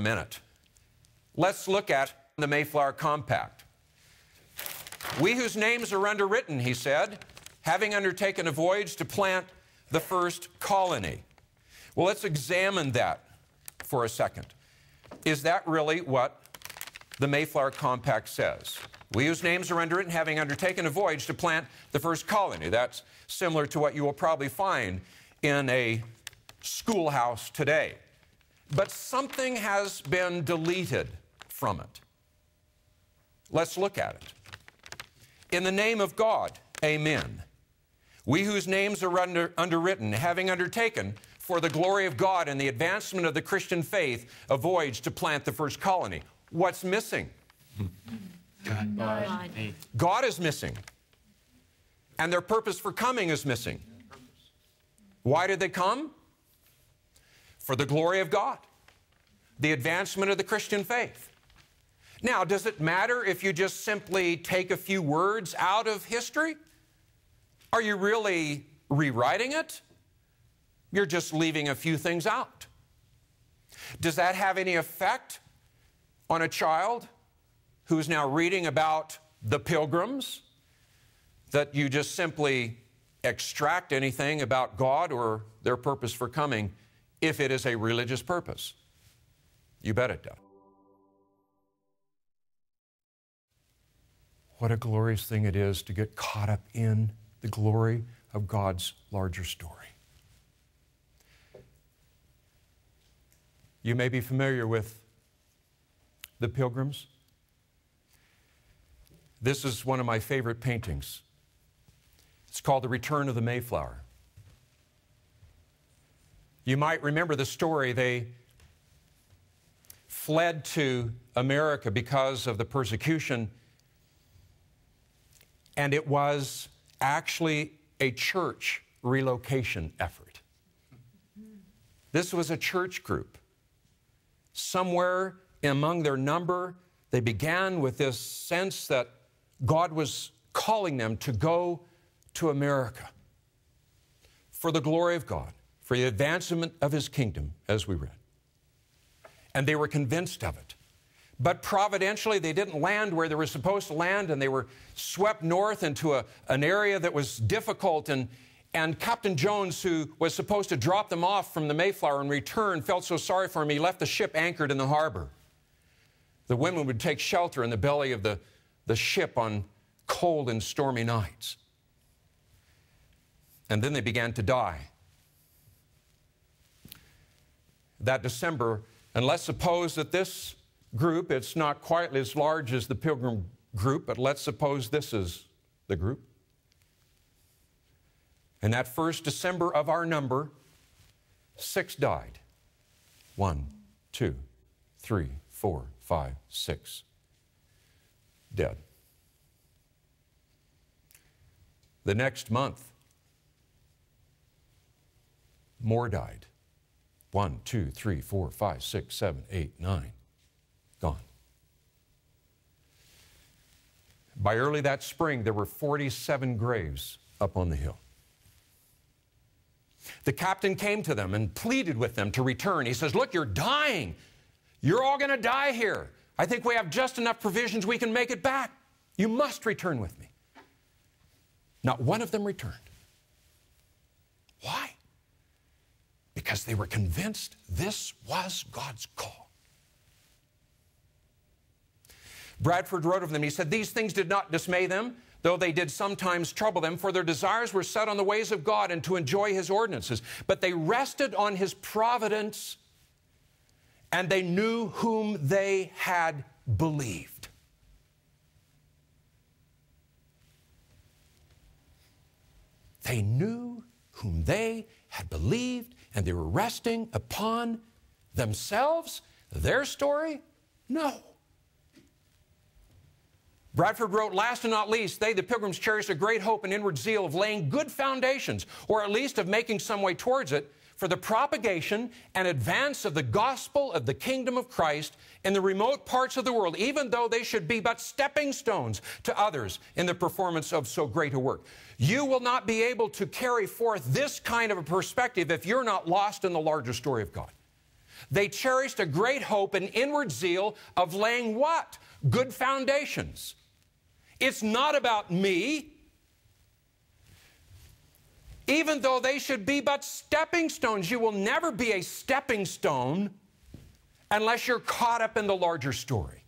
minute. Let's look at the Mayflower Compact. We whose names are underwritten, he said, having undertaken a voyage to plant the first colony. Well, let's examine that for a second. Is that really what the Mayflower Compact says? We whose names are underwritten, having undertaken a voyage to plant the first colony. That's similar to what you will probably find in a schoolhouse today. But something has been deleted from it. Let's look at it. In the name of God, amen. We whose names are underwritten, having undertaken for the glory of God and the advancement of the Christian faith, a voyage to plant the first colony. What's missing? God. God is missing. And their purpose for coming is missing. Why did they come? For the glory of God, the advancement of the Christian faith. Now, does it matter if you just simply take a few words out of history? Are you really rewriting it? You're just leaving a few things out. Does that have any effect on a child who's now reading about the Pilgrims, that you just simply extract anything about God or their purpose for coming if it is a religious purpose? You bet it does. What a glorious thing it is to get caught up in the glory of God's larger story. You may be familiar with the Pilgrims. This is one of my favorite paintings. It's called The Return of the Mayflower. You might remember the story. They fled to America because of the persecution, and it was actually a church relocation effort. This was a church group. Somewhere among their number, they began with this sense that God was calling them to go to America for the glory of God, for the advancement of His kingdom, as we read. And they were convinced of it. But providentially, they didn't land where they were supposed to land, and they were swept north into an area that was difficult. And Captain Jones, who was supposed to drop them off from the Mayflower and return, felt so sorry for him, he left the ship anchored in the harbor. The women would take shelter in the belly of the ship on cold and stormy nights. And then they began to die. That December, and let's suppose that this group, it's not quite as large as the Pilgrim group, but let's suppose this is the group. And that first December of our number, 6 died. 1, 2, 3, 4, 5, 6. Dead. The next month, more died. 1, 2, 3, 4, 5, 6, 7, 8, 9. Gone. By early that spring, there were 47 graves up on the hill. The captain came to them and pleaded with them to return. He says, look, you're dying. You're all going to die here. I think we have just enough provisions we can make it back. You must return with me. Not one of them returned. Why? Because they were convinced this was God's call. Bradford wrote of them, he said, these things did not dismay them, though they did sometimes trouble them, for their desires were set on the ways of God and to enjoy His ordinances. But they rested on His providence, and they knew whom they had believed. They knew whom they had believed, and they were resting upon themselves, their story? No. Bradford wrote, last and not least, they, the Pilgrims, cherished a great hope and inward zeal of laying good foundations, or at least of making some way towards it, for the propagation and advance of the gospel of the kingdom of Christ in the remote parts of the world, even though they should be but stepping stones to others in the performance of so great a work. You will not be able to carry forth this kind of a perspective if you're not lost in the larger story of God. They cherished a great hope and inward zeal of laying what? Good foundations. It's not about me. Even though they should be but stepping stones, you will never be a stepping stone unless you're caught up in the larger story.